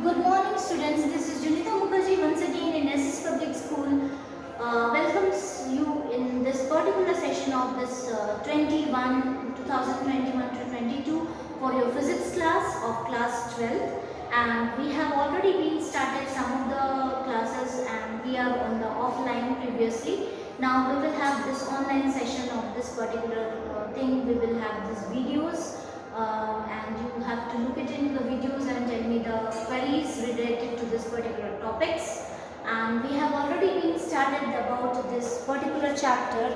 Good morning students, this is Junita Mukherjee once again in SS Public School. Welcomes you in this particular session of this 2021 to 22 for your physics class of class 12, and we have already been started some of the classes and we are on the offline previously. Now we will have this online session of this particular thing. We will have these videos. And you have to look it into the videos and tell me the queries related to this particular topics. And we have already been started about this particular chapter.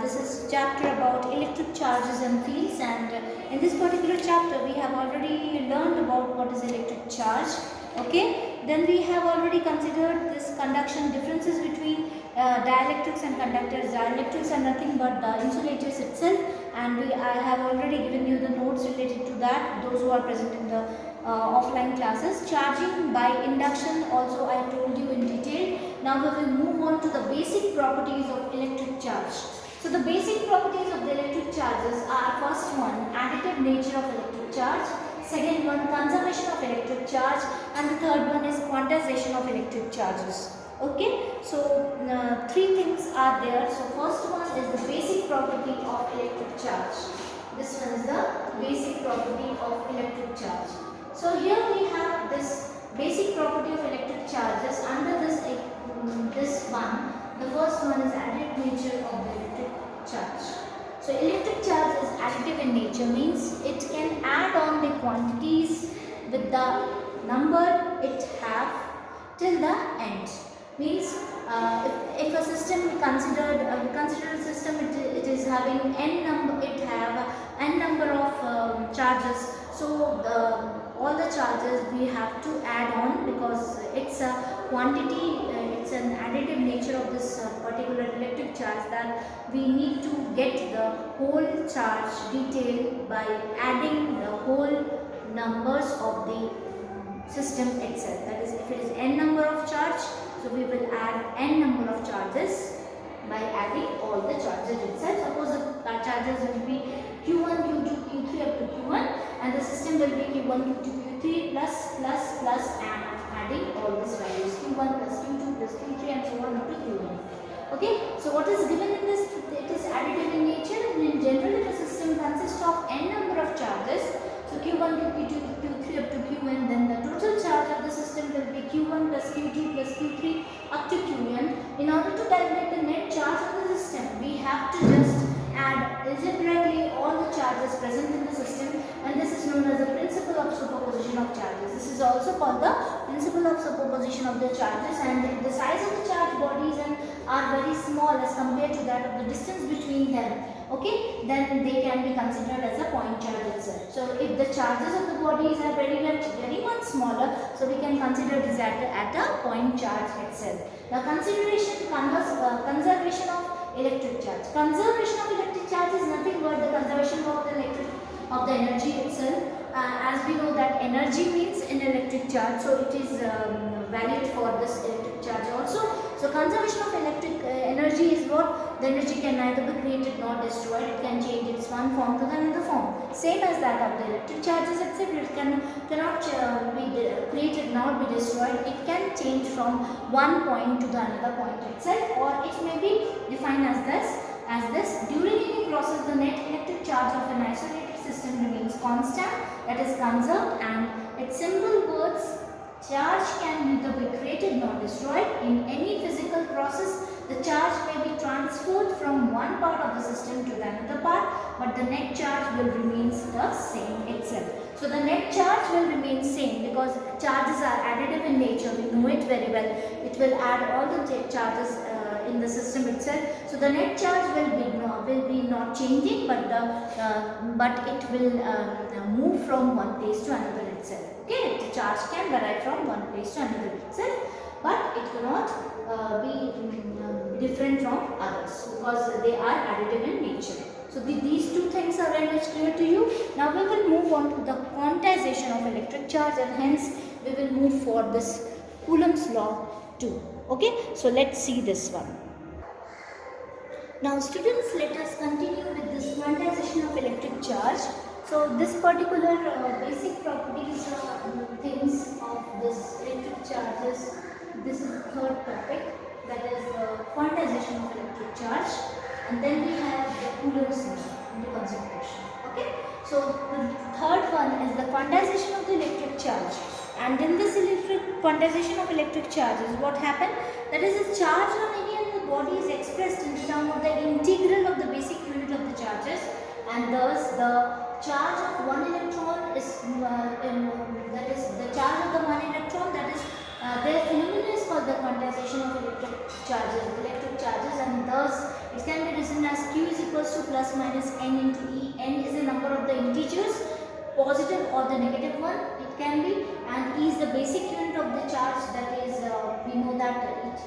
This is chapter about electric charges and fields, and in this particular chapter we have already learned about what is electric charge. Okay, then we have already considered this conduction differences between dielectrics and conductors. Dielectrics are nothing but the insulators itself, and I have already given you the notes related to that, those who are present in the offline classes. Charging by induction also I told you in detail. Now we will move on to the basic properties of electric charge. So the basic properties of the electric charges are: first one, additive nature of electric charge; second one, conservation of electric charge; and the third one is quantization of electric charges. Okay, so three things are there. So first one is the basic property of electric charge. This one is the basic property of electric charge. So here we have this basic property of electric charges. Under this one, the first one is additive nature of the electric charge. So electric charge is additive in nature, means it can add on the quantities with the number it have till the end. Means if a system we consider a system, it is having n number, it have n number of charges. So all the charges we have to add on, because it's a quantity, it's an additive nature of this particular electric charge, that we need to get the whole charge detail by adding the whole numbers of the system itself. That is, if it is n number of charge, so we will add n number of charges by adding all the charges itself. Suppose the charges will be Q1, Q2, Q3 up to Q1, and the system will be Q1, Q2, Q3 plus and adding all these values, Q1 plus Q2 plus Q3 and so on up to Q1. Okay, so what is given in this? It is additive in nature, and in general if a system consists of n number of charges, so Q1, Q2, Q3 up to Qn, then the total charge of the system will be Q1 plus Q2 plus Q3 up to Qn. In order to calculate the net charge of the system, we have to just add algebraically all the charges present in the system, and this is known as the principle of superposition of charges. This is also called the principle of superposition of the charges, and if the size of the charge bodies are very small as compared to that of the distance between them, okay, then they can be considered as a point charge itself. So if the charges of the bodies are very much smaller, so we can consider this at a point charge itself. Now conservation of electric charge. Conservation of electric charge is nothing but the conservation of the energy itself. As we know that energy means in electric charge, so it is valid for this electric charge also. So conservation of electric energy is what? The energy can neither be created nor destroyed. It can change its one form to another form. Same as that of the electric charges itself. It cannot be created nor be destroyed. It can change from one point to the another point itself, or it may be defined as this. During any process, the net electric charge of an isolated system remains constant, that is conserved, and its simple words, charge can neither be created nor destroyed. In any physical process, the charge may be transferred from one part of the system to the another part, but the net charge will remain the same itself. So the net charge will remain same, because charges are additive in nature. We know it very well. It will add all the charges in the system itself. So the net charge will be not changing, but it will move from one place to another itself. Okay, the charge can vary from one place to another itself, but it cannot be different from others, because they are additive in nature. So these two things are very much clear to you. Now we will move on to the quantization of electric charge, and hence we will move for this Coulomb's law too. Okay, so let's see this one. Now students, let us continue with this quantization of electric charge. So this particular basic properties things of this electric charges. This is the third topic, that is the quantization of electric charge, and then we have the Coulomb's law into consideration. Okay, so the third one is the quantization of the electric charge, and in this quantization of electric charges, what happened? That is, the charge on any other body is expressed in terms of the integral of the basic unit of the charges, and thus the charge of one electron is that is the charge of the one electron, that is their phenomenon is called the quantization of electric charges, and thus it can be written as Q is equals to plus minus n into E. N is the number of the integers, positive or the negative one it can be, and E is the basic unit of the charge, that is we know that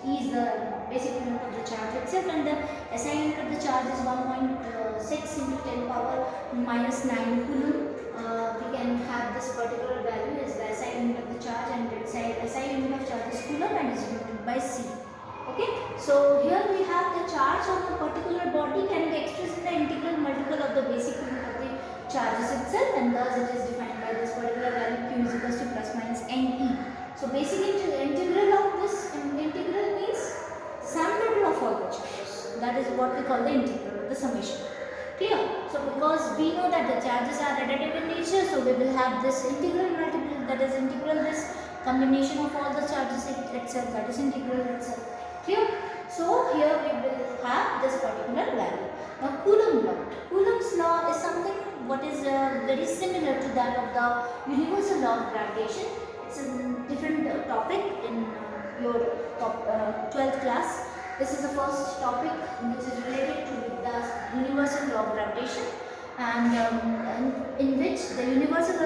E is the basic unit of the charge itself, and the SI unit of the charge is 1.6 into 10 power minus 9 coulomb. We can have this particular value as the SI unit of the charge, and SI unit of charge is coulomb and is denoted by C. Okay, so here we have the charge on a particular body can be expressed in the integral multiple of the basic unit of the charges itself, and thus it is defined by this particular value Q is equals to plus minus NE. So basic integral of this integral means sum total of all the charges. That is what we call the integral, the summation. Clear? So because we know that the charges are additive in nature, so we will have this integral multiple, that is integral this combination of all the charges itself, that is integral itself. Clear? So here we will have this particular value. Now Coulomb law. Coulomb's law is something what is very similar to that of the universal law of gravitation. It's a different topic in your 12th class. This is the first topic which is related to the universal law of gravitation, and in which the universal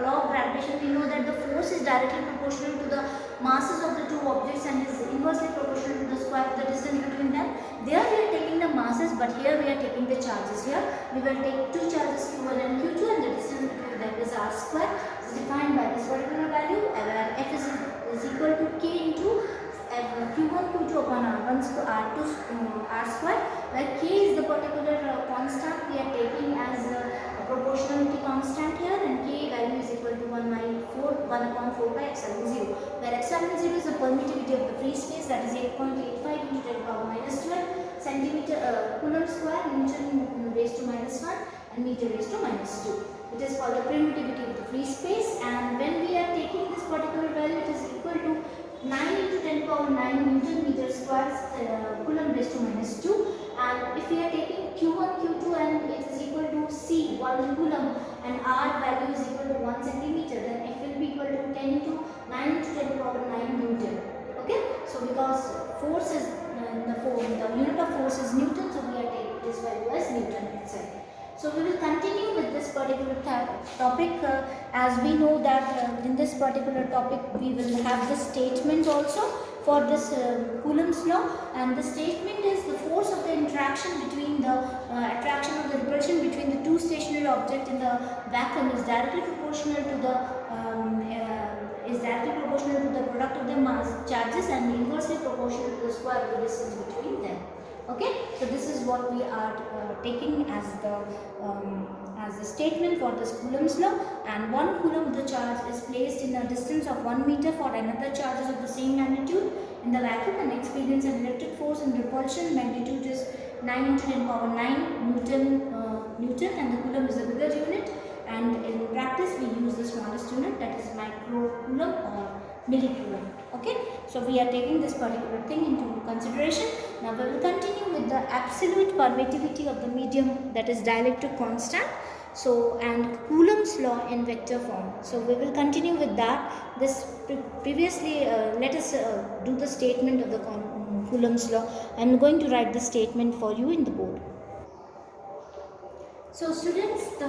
law of gravitation, we know that the force is directly proportional to the masses of the two objects and is inversely proportional to the square of the distance between them. There we are taking the masses, but here we are taking the charges. Here we will take two charges Q1 and Q2, and the distance between them is r square. It is defined by this particular value, where F is equal to K into Q1 Q2 upon R1 R2 R square, where K is the particular constant we are taking as a proportionality constant here, and K value is equal to 1 upon 4 by epsilon 0, where epsilon 0 is the permittivity of the free space, that is 8.85 into 10 power minus 12 centimeter coulomb square, Newton raised to minus 1 and meter raised to minus 2. It is called the permittivity of the free space, and when we are taking this particular value, it is equal to 9 into 10 power 9 Newton meter square coulomb raised to minus 2, and if we are taking Q1 Q2 and it is equal to C 1 coulomb and R value is equal to 1 centimeter, then F will be equal to 10 into 9 into 10 power 9 Newton. Okay, so because force is the unit of force is Newton, so we are taking this value as Newton itself. So we will continue with this particular topic, as we know that in this particular topic we will have the statement also for this Coulomb's law, and the statement is the force of the interaction between the attraction or the repulsion between the two stationary objects in the vacuum is directly proportional to the product of the mass charges and inversely proportional to the square of the distance between them. Okay, so this is what we are taking as the statement for this Coulomb's law, and 1 coulomb of the charge is placed in a distance of 1 meter for another charges of the same magnitude in the vacuum and experience an electric force in repulsion. Magnitude is 9 into 10 power 9 Newton, and the coulomb is the bigger unit, and in practice we use the smallest unit, that is micro coulomb or millicoulomb. Okay, so we are taking this particular thing into consideration. Now we will continue with the absolute permittivity of the medium, that is dielectric constant. So, and Coulomb's law in vector form. So we will continue with that. This previously let us do the statement of the Coulomb's law. I am going to write the statement for you in the board. So students, the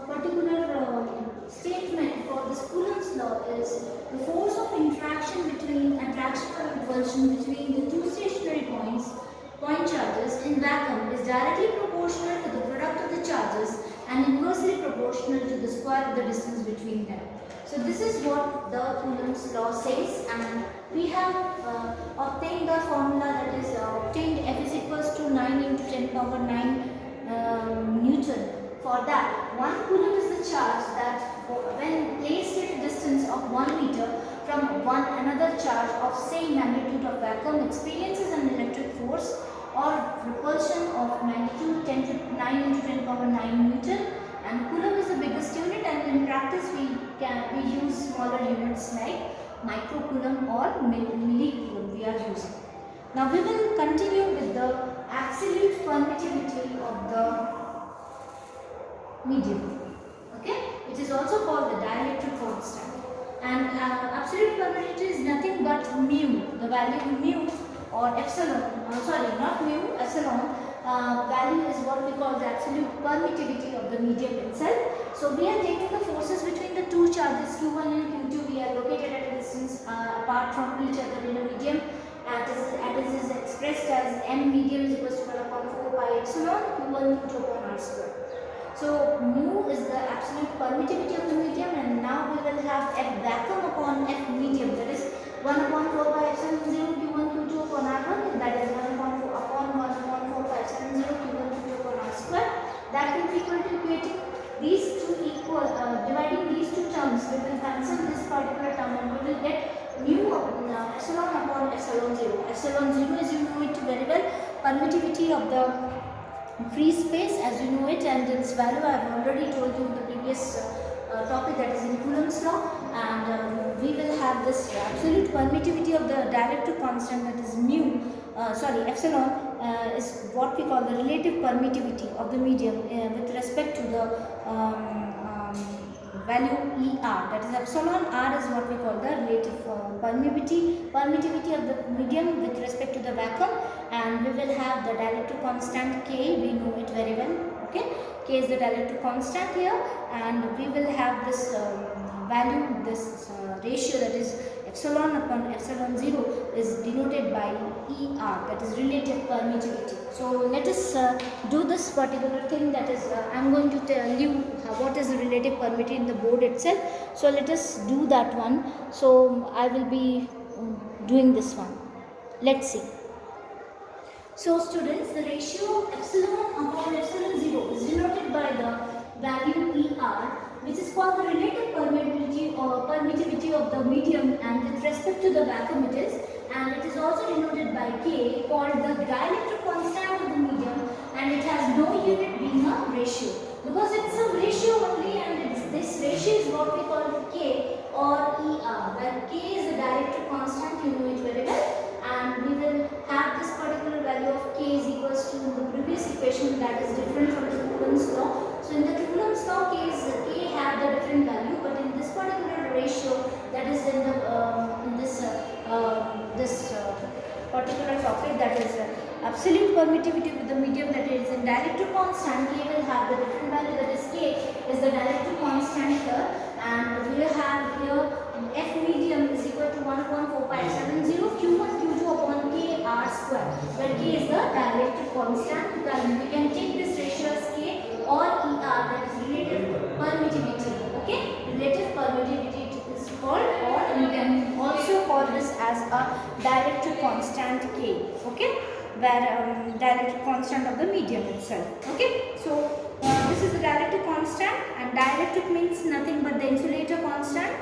particular statement for this Coulomb's law is the force of interaction between attraction or repulsion between the two stationary point charges in vacuum is directly proportional to the product of the charges and inversely proportional to the square of the distance between them. So this is what the Coulomb's law says, and we have obtained the formula, that is obtained F is equals to 9 into 10 power 9 Newton. For that, 1 coulomb is the charge that when placed at a distance of 1 meter from one another charge of same magnitude of vacuum experiences an electric force or repulsion of magnitude 10 to 9 into 10 power 9 Newton, and coulomb is the biggest unit, and in practice we use smaller units like microcoulomb or millicoulomb we are using. Now we will continue with the absolute permittivity of the medium, okay, which is also called the dielectric constant. And absolute permittivity is nothing but mu, the value mu or epsilon, not mu, epsilon value is what we call the absolute permittivity of the medium itself. So we are taking the forces between the two charges Q1 and Q2. We are located at a distance apart from each other in a medium. As is expressed as m medium is equal to 1 upon 4 pi epsilon Q1 Q2 upon r square. So mu is the absolute permittivity of the medium, and now we will have F vacuum upon F medium, that is 1 upon 4 pi epsilon 0 Q1 Q2 upon R1, that is 1 upon 4 pi epsilon 0 Q1 Q2 upon R square. That will be equal to equating these two dividing these two terms, we will cancel this particular term and we will get mu epsilon upon epsilon 0. Epsilon 0 is, you know it very well, permittivity of the free space as you know it, and its value I have already told you in the previous topic, that is in Coulomb's law. And we will have this absolute permittivity of the dielectric constant, that is mu, epsilon is what we call the relative permittivity of the medium with respect to the value ER, that is epsilon r is what we call the relative permittivity of the medium with respect to the vacuum, and we will have the dielectric constant K, we know it very well, okay, K is the dielectric constant here, and we will have this value, this ratio, that is epsilon upon epsilon 0 is denoted by ER, that is relative permittivity. So let us do this particular thing, that is I am going to tell you what is the relative permittivity in the board itself. So let us do that one. So I will be doing this one. Let's see. So students, the ratio epsilon upon epsilon 0 is denoted by the value ER, which is called the relative permittivity of the medium, and with respect to the vacuum it is, and it is also denoted by K, called the dielectric constant of the medium, and it has no unit being a ratio, because it is a ratio only, and this ratio is what we call K or ER, where K is the dielectric constant, you know it very well, and we will have this particular value of K is equals to the previous equation, that is different from the Coulomb's law. So in the Coulomb's law case, K had a different value, but in this particular ratio, that is in this particular topic, that is absolute permittivity with the medium, that is in dielectric constant, K will have the different value, that is K is the dielectric constant here, and we will have here F medium is equal to 1 upon 4 pi epsilon 0 Q1 Q2 upon K R square, where K is the dielectric constant, and we can take this ratio as K or ER, that is relative permittivity, okay, relative permittivity it is called, or you can also call this as a dielectric constant K, okay, where dielectric constant of the medium itself, okay. So this is the dielectric constant, and dielectric means nothing but the insulator constant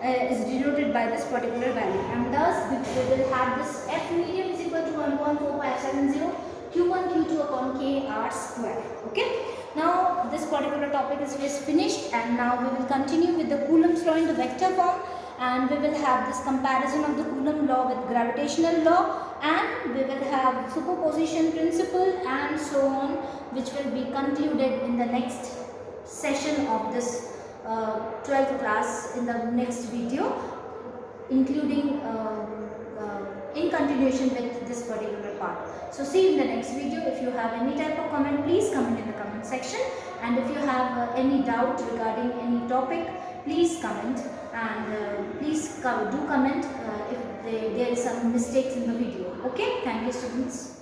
is denoted by this particular value, and thus we will have this F medium is equal to 1 upon 4 pi epsilon 0 Q1 Q2 upon K R square, okay. Now this particular topic is finished, and now we will continue with the Coulomb's law in the vector form, and we will have this comparison of the Coulomb law with gravitational law, and we will have superposition principle and so on, which will be concluded in the next session of this 12th class in the next video, including in continuation with this particular part. So see you in the next video. If you have any type of comment, please comment in the comment section, and if you have any doubt regarding any topic, please comment, and please do comment if there is some mistakes in the video. Okay, thank you students.